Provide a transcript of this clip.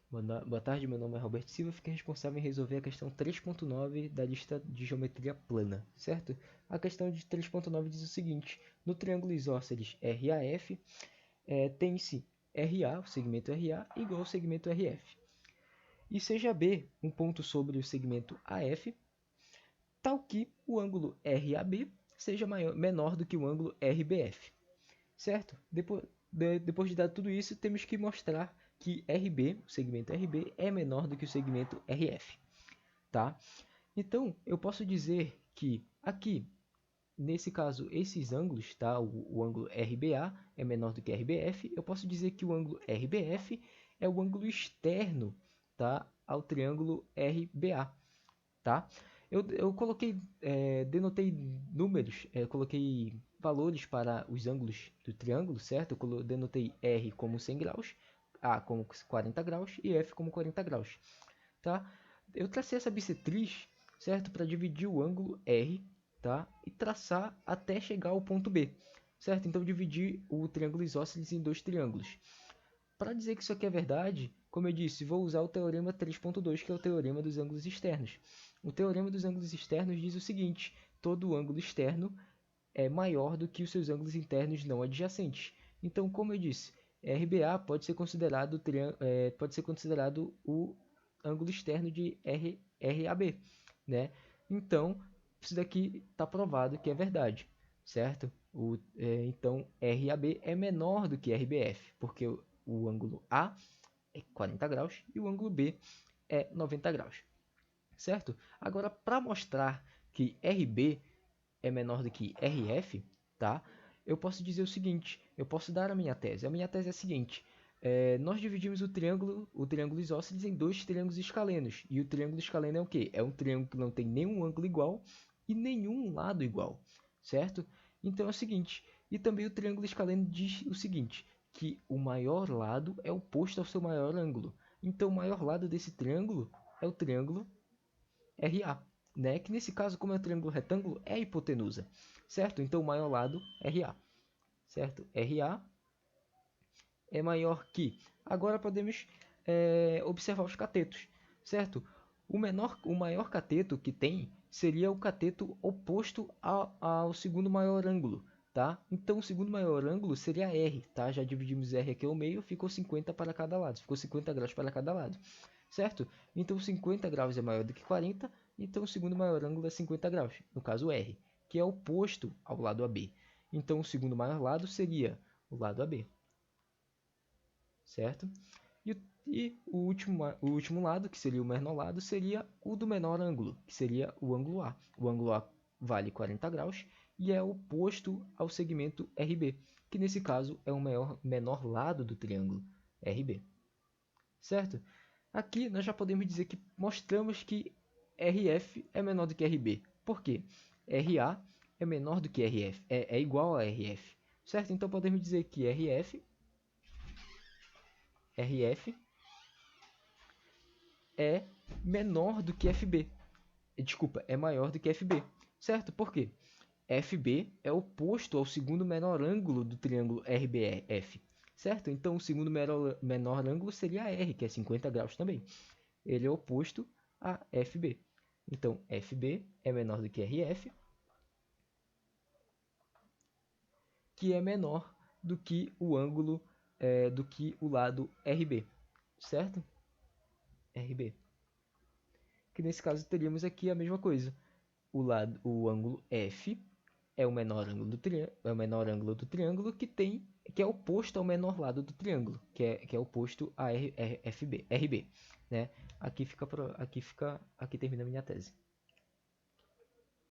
Boa tarde, meu nome é Roberto Silva, fiquei responsável em resolver a questão 3.9 da lista de geometria plana, certo? A questão de 3.9 diz o seguinte: no triângulo isósceles RAF, tem-se RA, o segmento RA, igual ao segmento RF. E seja B um ponto sobre o segmento AF, tal que o ângulo RAB seja menor do que o ângulo RBF, certo? Depois de dado tudo isso, temos que mostrar que RB, o segmento RB, é menor do que o segmento RF, tá? Então, eu posso dizer que aqui, nesse caso, esses ângulos, tá? O ângulo RBA é menor do que RBF. Eu posso dizer que o ângulo RBF é o ângulo externo, tá? Ao triângulo RBA, tá? Eu coloquei, denotei números, coloquei valores para os ângulos do triângulo, certo? Eu denotei R como 100 graus, A como 40 graus e F como 40 graus, tá? Eu tracei essa bissetriz, certo? Para dividir o ângulo R, tá? E traçar até chegar ao ponto B, certo? Então, dividir o triângulo isósceles em dois triângulos. Para dizer que isso aqui é verdade, como eu disse, vou usar o teorema 3.2, que é o teorema dos ângulos externos. O teorema dos ângulos externos diz o seguinte: todo ângulo externo é maior do que os seus ângulos internos não adjacentes. Então, como eu disse, RBA pode ser considerado o ângulo externo de RAB, né? Então, isso daqui está provado que é verdade, certo? Então, RAB é menor do que RBF, porque o ângulo A é 40 graus e o ângulo B é 90 graus, certo? Agora, para mostrar que RB é menor do que RF, tá? Eu posso dizer o seguinte, eu posso dar a minha tese. A minha tese é a seguinte: nós dividimos o triângulo isósceles em dois triângulos escalenos. E o triângulo escaleno é o quê? É um triângulo que não tem nenhum ângulo igual e nenhum lado igual, certo? Então é o seguinte, e também o triângulo escaleno diz o seguinte, que o maior lado é oposto ao seu maior ângulo. Então o maior lado desse triângulo é o triângulo RA, né? Que nesse caso, como é um triângulo retângulo, é a hipotenusa, certo? Então o maior lado RA, certo? RA é maior que. Agora podemos observar os catetos, certo? O maior cateto que tem seria o cateto oposto ao segundo maior ângulo, tá? Então o segundo maior ângulo seria R, tá? Já dividimos R aqui ao meio, ficou 50 para cada lado, ficou 50 graus para cada lado, certo? Então 50 graus é maior do que 40, então o segundo maior ângulo é 50 graus, no caso R, que é oposto ao lado AB. Então o segundo maior lado seria o lado AB, certo? O último lado, que seria o menor lado, seria o do menor ângulo, que seria o ângulo A. O ângulo A vale 40 graus e é oposto ao segmento RB, que nesse caso é o menor lado do triângulo RB, certo? Aqui nós já podemos dizer que mostramos que RF é menor do que RB. Por quê? RA é menor do que RF, é igual a RF, certo? Então podemos dizer que RF é menor do que FB. Desculpa, é maior do que FB, certo? Por quê? FB é oposto ao segundo menor ângulo do triângulo RBF, certo? Então o segundo menor ângulo seria R, que é 50 graus também. Ele é oposto a FB. Então FB é menor do que RF, que é menor do que o ângulo, do que o lado RB, certo? RB. Que nesse caso teríamos aqui a mesma coisa. O ângulo F é o menor ângulo do triângulo que é oposto ao menor lado do triângulo, que é oposto a RB, né? Aqui termina a minha tese.